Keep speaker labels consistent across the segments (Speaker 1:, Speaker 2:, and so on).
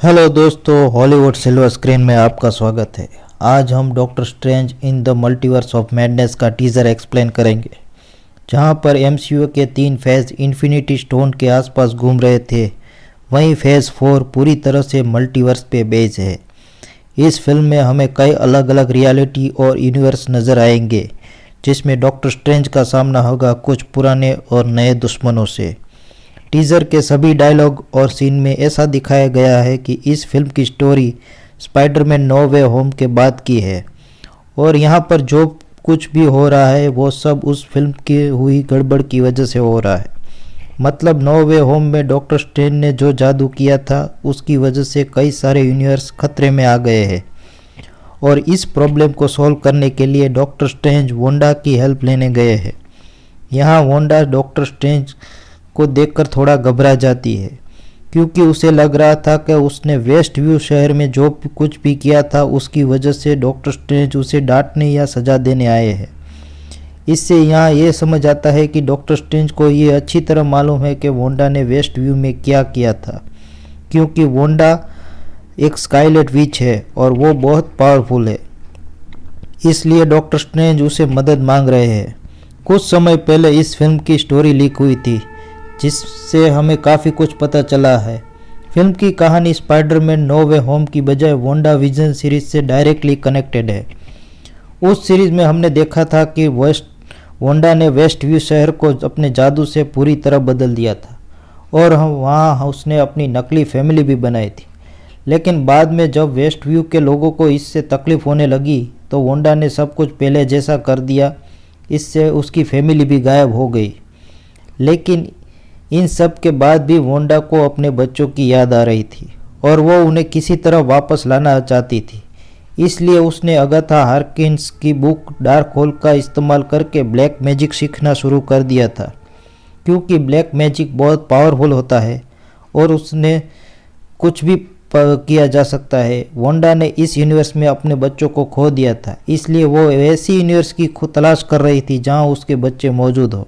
Speaker 1: Hello दोस्तों, Hollywood silver screen में आपका स्वागत है। आज हम doctor strange in the multiverse of madness का टीज़र एक्सप्लेन करेंगे, जहां पर एमसीयू के 3 फेज इन्फिनिटी स्टोन के आसपास घूम रहे थे, वहीं फेज़ 4 पूरी तरह से मल्टीवर्स पे बेस्ड है। इस फिल्म में हमें कई अलग अलग रियलिटी और यूनिवर्स नज़र आएंगे, जिसमें डॉक्टर स्ट्रेंज का सामना होगा कुछ पुराने और नए दुश्मनों से। टीज़र के सभी डायलॉग और सीन में ऐसा दिखाया गया है कि इस फिल्म की स्टोरी स्पाइडरमैन नो वे होम के बाद की है, और यहाँ पर जो कुछ भी हो रहा है वो सब उस फिल्म की हुई गड़बड़ की वजह से हो रहा है। मतलब नो वे होम में डॉक्टर स्ट्रेंज ने जो जादू किया था उसकी वजह से कई सारे यूनिवर्स खतरे में आ गए हैं, और इस प्रॉब्लम को सॉल्व करने के लिए डॉक्टर स्ट्रेंज वोंडा की हेल्प लेने गए हैं। यहाँ वोंडा डॉक्टर स्ट्रेंज को देखकर थोड़ा घबरा जाती है, क्योंकि उसे लग रहा था कि उसने वेस्ट व्यू शहर में जो कुछ भी किया था उसकी वजह से डॉक्टर स्ट्रेंज उसे डांटने या सजा देने आए हैं। इससे यहाँ ये समझ आता है कि डॉक्टर स्ट्रेंज को ये अच्छी तरह मालूम है कि वोंडा ने वेस्ट व्यू में क्या किया था, क्योंकि वोंडा एक स्काईलेट विच है और वो बहुत पावरफुल है। इसलिए डॉक्टर स्ट्रेंज उसे मदद मांग रहे हैं। कुछ समय पहले इस फिल्म की स्टोरी लीक हुई थी, जिससे हमें काफ़ी कुछ पता चला है। फिल्म की कहानी स्पाइडरमैन नो वे होम की बजाय वोंडा विजन सीरीज से डायरेक्टली कनेक्टेड है। उस सीरीज में हमने देखा था कि वोंडा ने वेस्ट व्यू शहर को अपने जादू से पूरी तरह बदल दिया था, और वहाँ उसने अपनी नकली फैमिली भी बनाई थी। लेकिन बाद में जब वेस्ट व्यू के लोगों को इससे तकलीफ होने लगी तो वोंडा ने सब कुछ पहले जैसा कर दिया। इससे उसकी फैमिली भी गायब हो गई। लेकिन इन सब के बाद भी वोंडा को अपने बच्चों की याद आ रही थी, और वो उन्हें किसी तरह वापस लाना चाहती थी। इसलिए उसने अगाथा हार्किन्स की बुक डार्क होल का इस्तेमाल करके ब्लैक मैजिक सीखना शुरू कर दिया था, क्योंकि ब्लैक मैजिक बहुत पावरफुल होता है और उसने कुछ भी किया जा सकता है। वोंडा ने इस यूनिवर्स में अपने बच्चों को खो दिया था, इसलिए वो ऐसी यूनिवर्स की तलाश कर रही थी जहाँ उसके बच्चे मौजूद हो।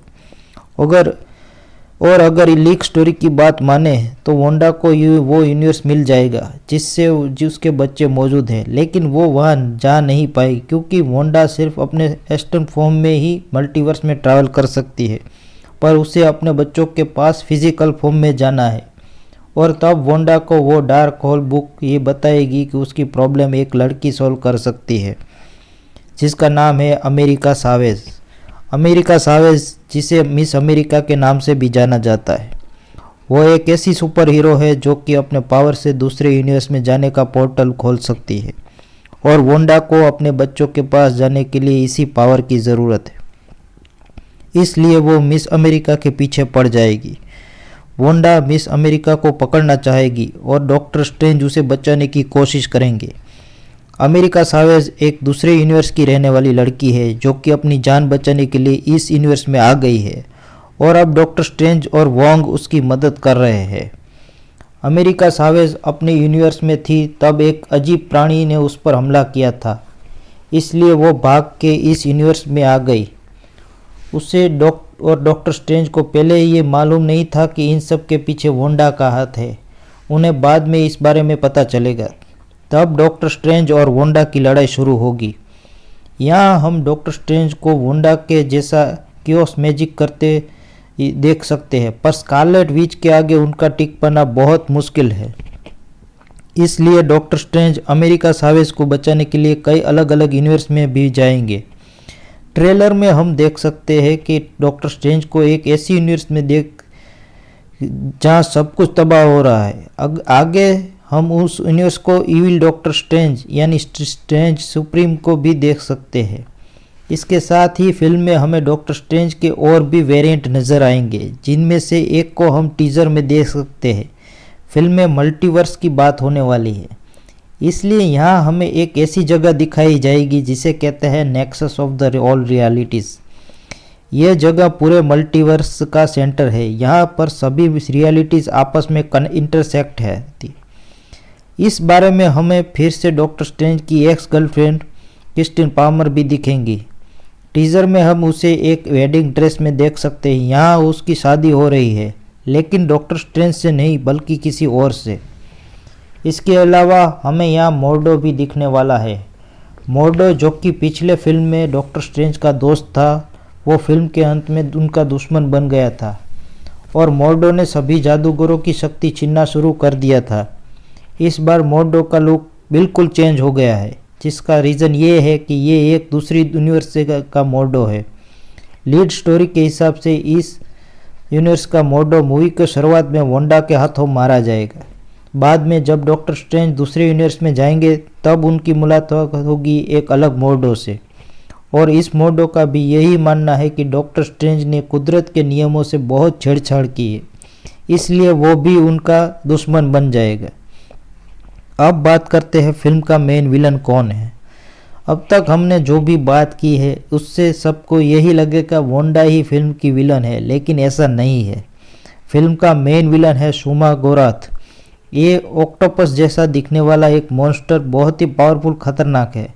Speaker 1: अगर लीक स्टोरी की बात माने तो वोंडा को वो यूनिवर्स मिल जाएगा जिसके बच्चे मौजूद हैं, लेकिन वो वहाँ जा नहीं पाई, क्योंकि वोंडा सिर्फ अपने एस्टन फॉर्म में ही मल्टीवर्स में ट्रैवल कर सकती है, पर उसे अपने बच्चों के पास फिजिकल फॉर्म में जाना है। और तब वोंडा को वो डार्क होल बुक ये बताएगी कि उसकी प्रॉब्लम एक लड़की सॉल्व कर सकती है, जिसका नाम है अमेरिका सावेज। अमेरिका सावेज, जिसे मिस अमेरिका के नाम से भी जाना जाता है, वो एक ऐसी सुपर हीरो है जो कि अपने पावर से दूसरे यूनिवर्स में जाने का पोर्टल खोल सकती है, और वोंडा को अपने बच्चों के पास जाने के लिए इसी पावर की ज़रूरत है। इसलिए वो मिस अमेरिका के पीछे पड़ जाएगी। वोंडा मिस अमेरिका को पकड़ना चाहेगी और डॉक्टर स्ट्रेंज उसे बचाने की कोशिश करेंगे। अमेरिका सावेज एक दूसरे यूनिवर्स की रहने वाली लड़की है जो कि अपनी जान बचाने के लिए इस यूनिवर्स में आ गई है, और अब डॉक्टर स्ट्रेंज और वोंग उसकी मदद कर रहे हैं। अमेरिका सावेज अपने यूनिवर्स में थी तब एक अजीब प्राणी ने उस पर हमला किया था, इसलिए वो भाग के इस यूनिवर्स में आ गई। उसे डॉक्टर स्ट्रेंज को पहले ये मालूम नहीं था कि इन सब के पीछे वोंडा का हाथ है। उन्हें बाद में इस बारे में पता चलेगा। तब डॉक्टर स्ट्रेंज और वोंडा की लड़ाई शुरू होगी। यहाँ हम डॉक्टर स्ट्रेंज को वोंडा के जैसा क्योस मैजिक करते देख सकते हैं, पर स्कारलेट विच के आगे उनका टिक पाना बहुत मुश्किल है। इसलिए डॉक्टर स्ट्रेंज अमेरिका सावेज को बचाने के लिए कई अलग अलग यूनिवर्स में भी जाएंगे। ट्रेलर में हम देख सकते हैं कि डॉक्टर स्ट्रेंज को एक ऐसी यूनिवर्स में जहाँ सब कुछ तबाह हो रहा है। आगे हम उस यूनिवर्स को इविल डॉक्टर स्ट्रेंज यानी स्ट्रेंज सुप्रीम को भी देख सकते हैं। इसके साथ ही फिल्म में हमें डॉक्टर स्ट्रेंज के और भी वेरिएंट नज़र आएंगे, जिनमें से एक को हम टीज़र में देख सकते हैं। फिल्म में मल्टीवर्स की बात होने वाली है, इसलिए यहाँ हमें एक ऐसी जगह दिखाई जाएगी जिसे कहते हैं nexus of the all realities. यह जगह पूरे मल्टीवर्स का सेंटर है। यहाँ पर सभी रियलिटीज़ आपस में इंटरसेक्ट है। इस बारे में हमें फिर से डॉक्टर स्ट्रेंज की एक्स गर्लफ्रेंड क्रिस्टिन पामर भी दिखेंगी। टीज़र में हम उसे एक वेडिंग ड्रेस में देख सकते हैं। यहाँ उसकी शादी हो रही है, लेकिन डॉक्टर स्ट्रेंज से नहीं बल्कि किसी और से। इसके अलावा हमें यहाँ मोर्डो भी दिखने वाला है। मोर्डो जो कि पिछले फिल्म में डॉक्टर स्ट्रेंज का दोस्त था, वो फिल्म के अंत में उनका दुश्मन बन गया था और मोर्डो ने सभी जादूगरों की शक्ति छीनना शुरू कर दिया था। इस बार मोर्डो का लुक बिल्कुल चेंज हो गया है, जिसका रीज़न ये है कि ये एक दूसरी यूनिवर्स का मोर्डो है। लीड स्टोरी के हिसाब से इस यूनिवर्स का मोर्डो मूवी के शुरुआत में वांडा के हाथों मारा जाएगा। बाद में जब डॉक्टर स्ट्रेंज दूसरे यूनिवर्स में जाएंगे तब उनकी मुलाकात होगी एक अलग मोर्डो से, और इस मोर्डो का भी यही मानना है कि डॉक्टर स्ट्रेंज ने कुदरत के नियमों से बहुत छेड़छाड़ की है, इसलिए वो भी उनका दुश्मन बन जाएगा। अब बात करते हैं फिल्म का मेन विलन कौन है। अब तक हमने जो भी बात की है उससे सबको यही लगेगा वांडा ही फिल्म की विलन है, लेकिन ऐसा नहीं है। फिल्म का मेन विलन है शुमा गोराथ। ये ऑक्टोपस जैसा दिखने वाला एक मॉन्स्टर बहुत ही पावरफुल खतरनाक है।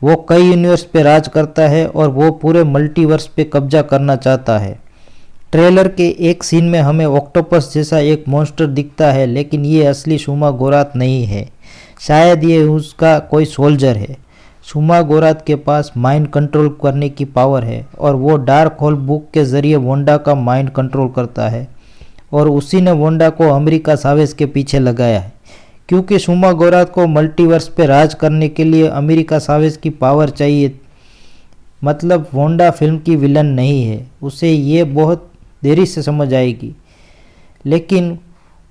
Speaker 1: वो कई यूनिवर्स पे राज करता है और वो पूरे मल्टीवर्स पे कब्जा करना चाहता है। ट्रेलर के एक सीन में हमें ऑक्टोपस जैसा एक मॉन्स्टर दिखता है, लेकिन ये असली शुमा गोराथ नहीं है। शायद ये उसका कोई सोल्जर है। शुमा गोराथ के पास माइंड कंट्रोल करने की पावर है और वो डार्क होल बुक के ज़रिए वांडा का माइंड कंट्रोल करता है, और उसी ने वांडा को अमेरिका सावेज के पीछे लगाया है। क्योंकि शुमा गोराथ को मल्टीवर्स पे राज करने के लिए अमेरिका सावेज की पावर चाहिए, मतलब वांडा फिल्म की विलन नहीं है। उसे ये बहुत देरी से समझ आएगी, लेकिन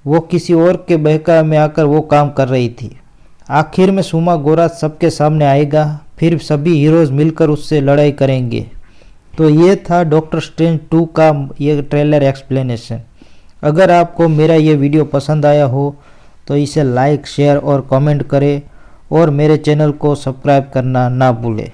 Speaker 1: वो किसी और के बहकावे में आकर वो काम कर रही थी। आखिर में शुमा गोराथ सबके सामने आएगा, फिर सभी हीरोज़ मिलकर उससे लड़ाई करेंगे। तो ये था डॉक्टर स्ट्रेंज 2 का ये ट्रेलर एक्सप्लेनेशन। अगर आपको मेरा ये वीडियो पसंद आया हो तो इसे लाइक, शेयर और कमेंट करें, और मेरे चैनल को सब्सक्राइब करना ना भूलें।